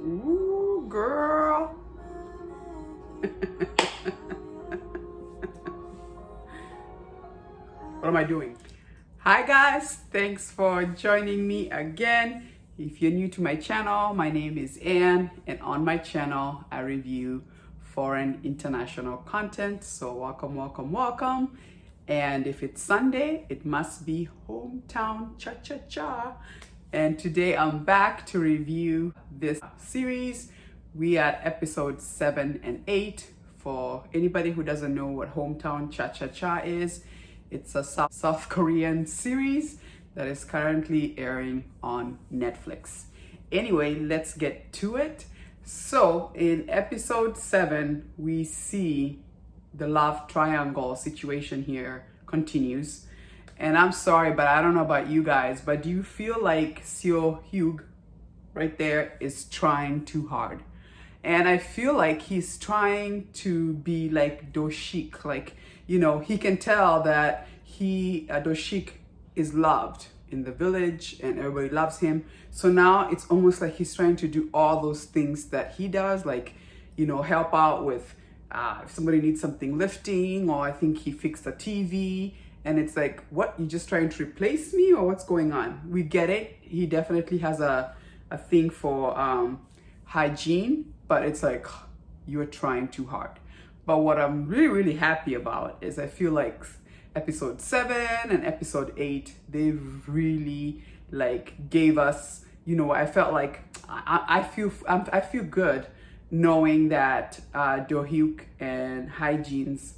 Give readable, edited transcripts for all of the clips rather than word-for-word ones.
Ooh, girl. What am I doing? Hi guys, thanks for joining me again. If you're new to my channel, my name is Anne, and on my channel I review foreign international content. So welcome, welcome, welcome. And if it's Sunday, it must be hometown cha-cha-cha. And today I'm back to review this series. We at episode 7 and 8. For anybody who doesn't know what hometown cha-cha-cha is, it's a South Korean series that is currently airing on Netflix. Anyway, let's get to it. So in episode 7, we see the love triangle situation here continues. And I'm sorry, but I don't know about you guys, but do you feel like Seon-ho right there is trying too hard? And I feel like he's trying to be like Do-shik. Like, you know, he can tell that Do-shik is loved in the village and everybody loves him. So now it's almost like he's trying to do all those things that he does, like, you know, help out with if somebody needs something lifting, or I think he fixed a TV. And it's like, what, you just trying to replace me, or what's going on? We get it. He definitely has a thing for hygiene, but it's like, you're trying too hard. But what I'm really, really happy about is I feel like episode 7 and episode 8, they really like gave us, you know, I felt like I feel good knowing that Do-hyuk and Hyejiin's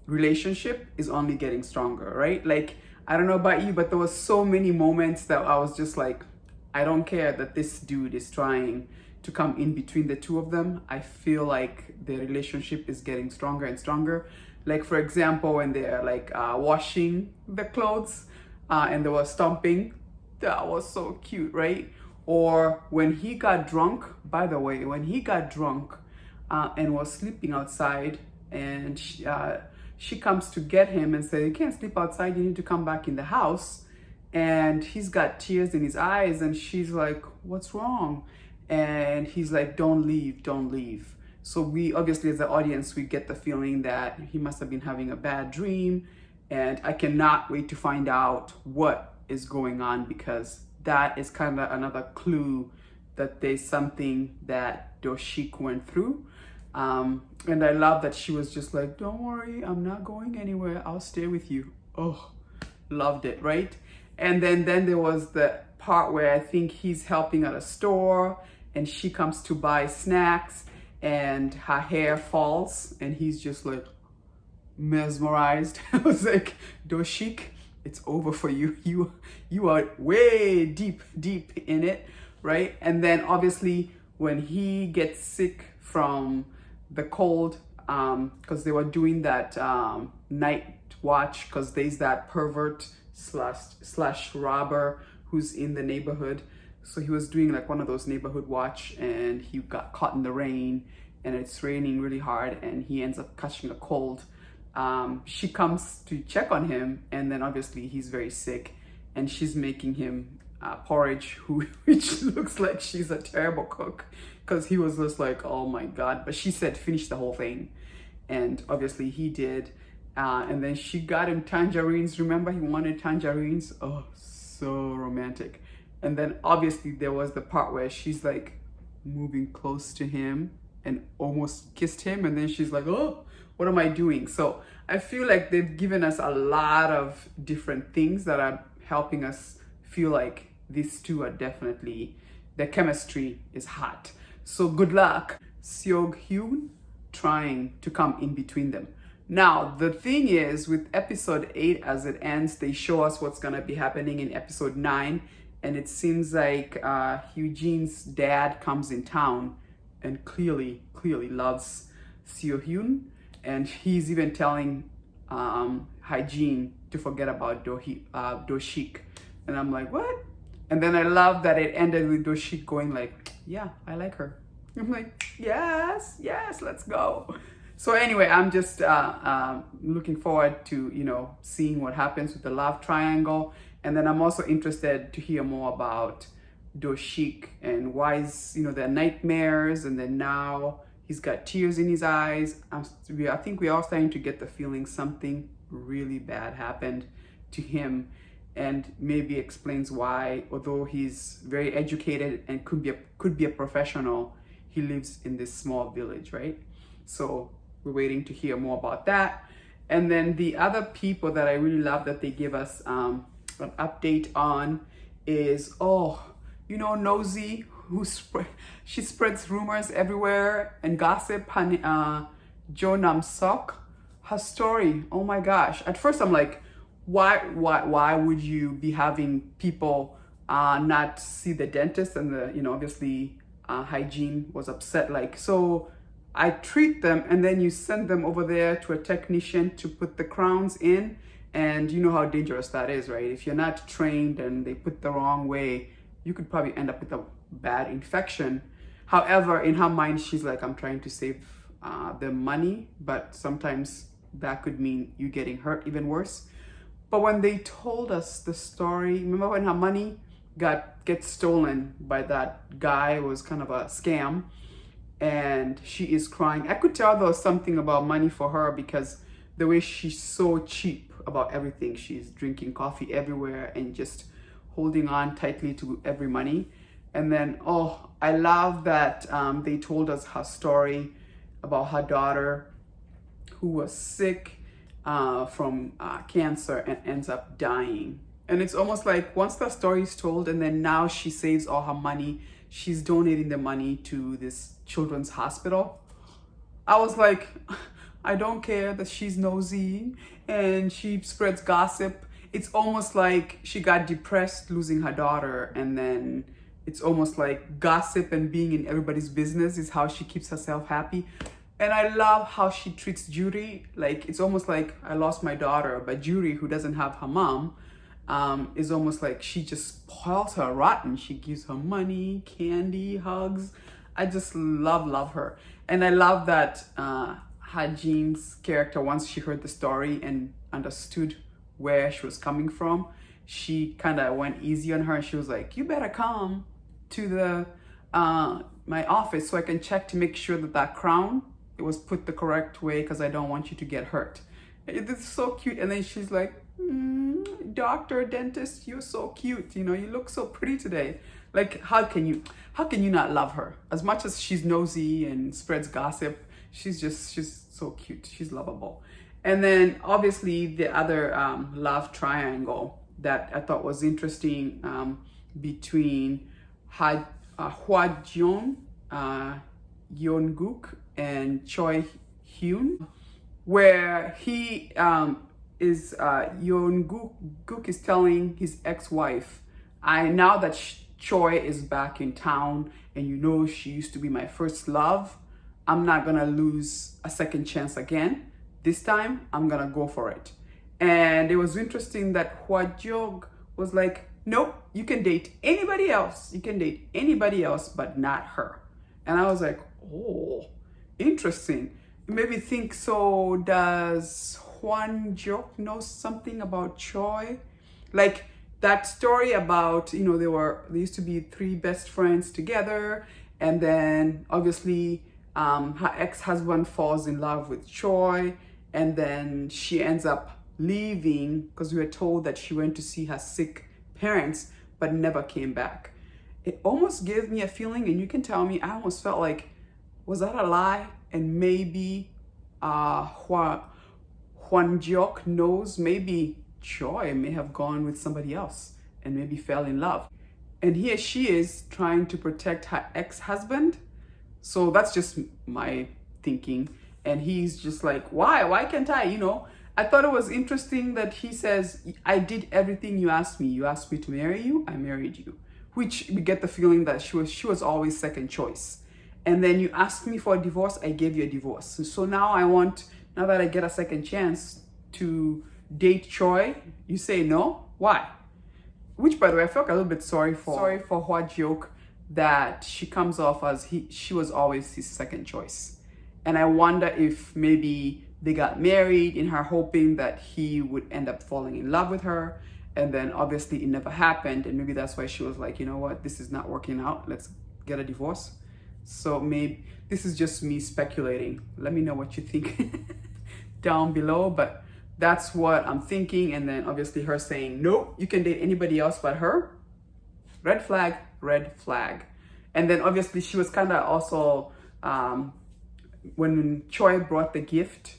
relationship is only getting stronger, right? Like, I don't know about you, but there was so many moments that I was just like, I don't care that this dude is trying to come in between the two of them. I feel like the relationship is getting stronger and stronger. Like, for example, when they're like washing the clothes and they were stomping, that was so cute, right? Or when he got drunk, by the way, when he got drunk and was sleeping outside, and she comes to get him and says, you can't sleep outside, you need to come back in the house. And he's got tears in his eyes, and she's like, what's wrong? And he's like, don't leave, don't leave. So we obviously, as the audience, we get the feeling that he must have been having a bad dream. And I cannot wait to find out what is going on, because that is kind of another clue that there's something that Do-shik went through. And I love that she was just like, don't worry, I'm not going anywhere, I'll stay with you. Oh, loved it, right? And then there was the part where I think he's helping at a store and she comes to buy snacks and her hair falls and he's just like mesmerized. I was like, Do-shik, it's over for you. You are way deep in it, right? And then obviously when he gets sick from the cold, because they were doing that night watch, because there's that pervert slash robber who's in the neighborhood. So he was doing like one of those neighborhood watch, and he got caught in the rain, and it's raining really hard, and he ends up catching a cold. She comes to check on him, and then obviously he's very sick, and she's making him porridge, which looks like she's a terrible cook, because he was just like, oh my god. But she said finish the whole thing, and obviously he did. And then she got him tangerines. Remember, he wanted tangerines. Oh, so romantic. And then obviously there was the part where she's like moving close to him and almost kissed him, and then she's like, oh, what am I doing? So I feel like they've given us a lot of different things that are helping us feel like these two are definitely, their chemistry is hot. So good luck, Seong-hyun, trying to come in between them. Now, the thing is, with episode 8, as it ends, they show us what's going to be happening in episode 9. And it seems like Hyejin's dad comes in town and clearly loves Seong-hyun. And he's even telling Hyejin to forget about Do-shik. And I'm like, what? And then I love that it ended with Do-shik going like, yeah, I like her. I'm like, yes, let's go. So anyway, I'm just looking forward to, you know, seeing what happens with the love triangle. And then I'm also interested to hear more about Do-shik, and why is, there nightmares, and then now he's got tears in his eyes. I think we are starting to get the feeling something really bad happened to him, and maybe explains why, although he's very educated and could be a professional, he lives in this small village, right? So we're waiting to hear more about that. And then the other people that I really love that they give us an update on is, Nosy, she spreads rumors everywhere and gossip. Jo Nam Sok, her story. Oh my gosh! At first, I'm like, why would you be having people not see the dentist? And obviously, hygiene was upset. Like, so I treat them, and then you send them over there to a technician to put the crowns in. And you know how dangerous that is, right? If you're not trained and they put the wrong way, you could probably end up with a bad infection. However, in her mind, she's like, I'm trying to save them money, but sometimes that could mean you getting hurt even worse. But when they told us the story, remember when her money gets stolen by that guy? It was kind of a scam, and she is crying. I could tell there was something about money for her, because the way she's so cheap about everything. She's drinking coffee everywhere and just holding on tightly to every money. And then, I love that they told us her story about her daughter who was sick from cancer and ends up dying. And it's almost like once the story is told, and then now she saves all her money, she's donating the money to this children's hospital. I was like, I don't care that she's nosy and she spreads gossip. It's almost like she got depressed losing her daughter, and then it's almost like gossip and being in everybody's business is how she keeps herself happy. And I love how she treats Judy. Like, it's almost like I lost my daughter, but Judy, who doesn't have her mom, is almost like she just spoils her rotten. She gives her money, candy, hugs. I just love her. And I love that Hajin's character, once she heard the story and understood where she was coming from, she kind of went easy on her, and she was like, you better come to the my office so I can check to make sure that crown, it was put the correct way, because I don't want you to get hurt. It's so cute. And then she's like, doctor, dentist, you're so cute, you look so pretty today. Like, how can you not love her? As much as she's nosy and spreads gossip, she's so cute. She's lovable. And then obviously the other love triangle that I thought was interesting between Hwa Jeon, Yeon-guk, and Choi Hyun, where he is Yeon-guk is telling his ex-wife, now that Choi is back in town, and she used to be my first love, I'm not gonna lose a second chance again. This time, I'm gonna go for it. And it was interesting that Hwa Jeong was like, nope, you can date anybody else. You can date anybody else, but not her. And I was like, oh, interesting. It made me think, so does Hwan Jeong know something about Choi? Like that story about, they used to be three best friends together. And then obviously her ex-husband falls in love with Choi. And then she ends up leaving because we were told that she went to see her sick parents, but never came back. It almost gave me a feeling, and you can tell me, I almost felt like, was that a lie? And maybe Hwan Jeong knows, maybe Choi may have gone with somebody else and maybe fell in love. And here she is trying to protect her ex-husband. So that's just my thinking. And he's just like, why can't I? I thought it was interesting that he says, I did everything you asked me. You asked me to marry you, I married you. Which we get the feeling that she was always second choice. And then you asked me for a divorce, I gave you a divorce. So now that I get a second chance to date Choi, you say no? Why? Which, by the way, I felt a little bit sorry for Hwa Jeong, that she comes off as she was always his second choice. And I wonder if maybe they got married in her hoping that he would end up falling in love with her. And then obviously it never happened, and maybe that's why she was like, you know what, this is not working out, let's get a divorce. So maybe this is just me speculating. Let me know what you think down below, but that's what I'm thinking. And then obviously her saying, nope, you can date anybody else but her. Red flag, red flag. And then obviously she was kind of also, when Choi brought the gift,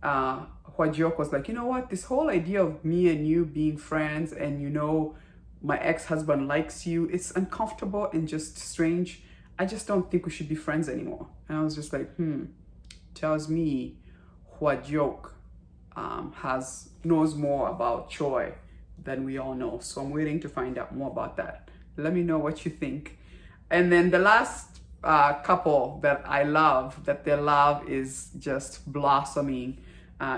Hwajiok was like, you know what, this whole idea of me and you being friends, and you know, my ex-husband likes you, it's uncomfortable and just strange. I just don't think we should be friends anymore. And I was just like, tells me Hwajiok knows more about Choi than we all know. So I'm waiting to find out more about that. Let me know what you think. And then the last couple that I love, that their love is just blossoming,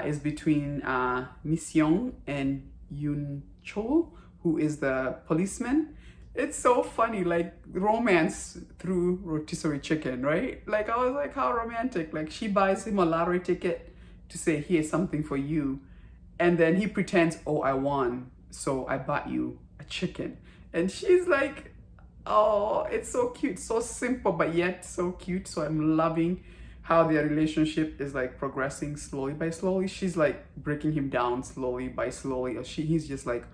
is between Seon and Yoon Chol, who is the policeman. It's so funny, like romance through rotisserie chicken, right? Like I was like, how romantic. Like she buys him a lottery ticket to say, here's something for you. And then he pretends, oh, I won, so I bought you a chicken. And she's like, oh, it's so cute, so simple, but yet so cute. So I'm loving how their relationship is like progressing slowly by slowly. She's like breaking him down slowly by slowly. He's just like,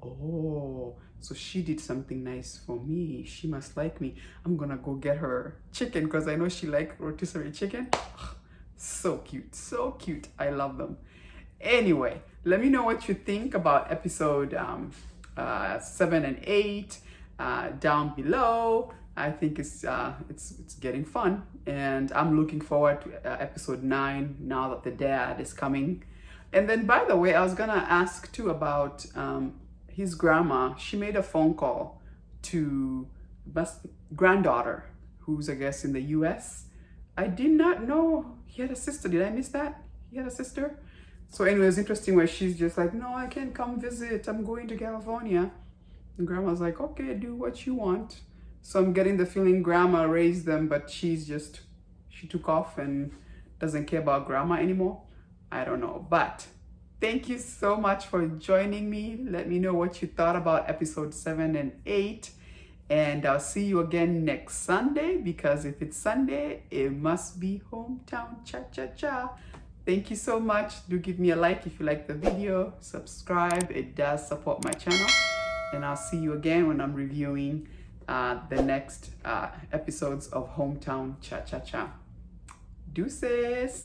oh, so she did something nice for me. She must like me. I'm gonna go get her chicken because I know she likes rotisserie chicken. So cute, so cute. I love them. Anyway, let me know what you think about episode 7 and 8 down below. I think it's getting fun, and I'm looking forward to episode 9 now that the dad is coming. And then, by the way, I was gonna ask too about his grandma. She made a phone call to granddaughter, who's I guess in the US. I did not know he had a sister. Did I miss that? He had a sister? So anyway, it's interesting where she's just like, no, I can't come visit. I'm going to California. And grandma's like, okay, do what you want. So I'm getting the feeling grandma raised them, but she took off and doesn't care about grandma anymore. I don't know, but thank you so much for joining me. Let me know what you thought about episode 7 and 8. And I'll see you again next Sunday, because if it's Sunday, it must be hometown cha-cha-cha. Thank you so much. Do give me a like if you like the video. Subscribe. It does support my channel. And I'll see you again when I'm reviewing the next episodes of Hometown Cha-Cha-Cha. Deuces.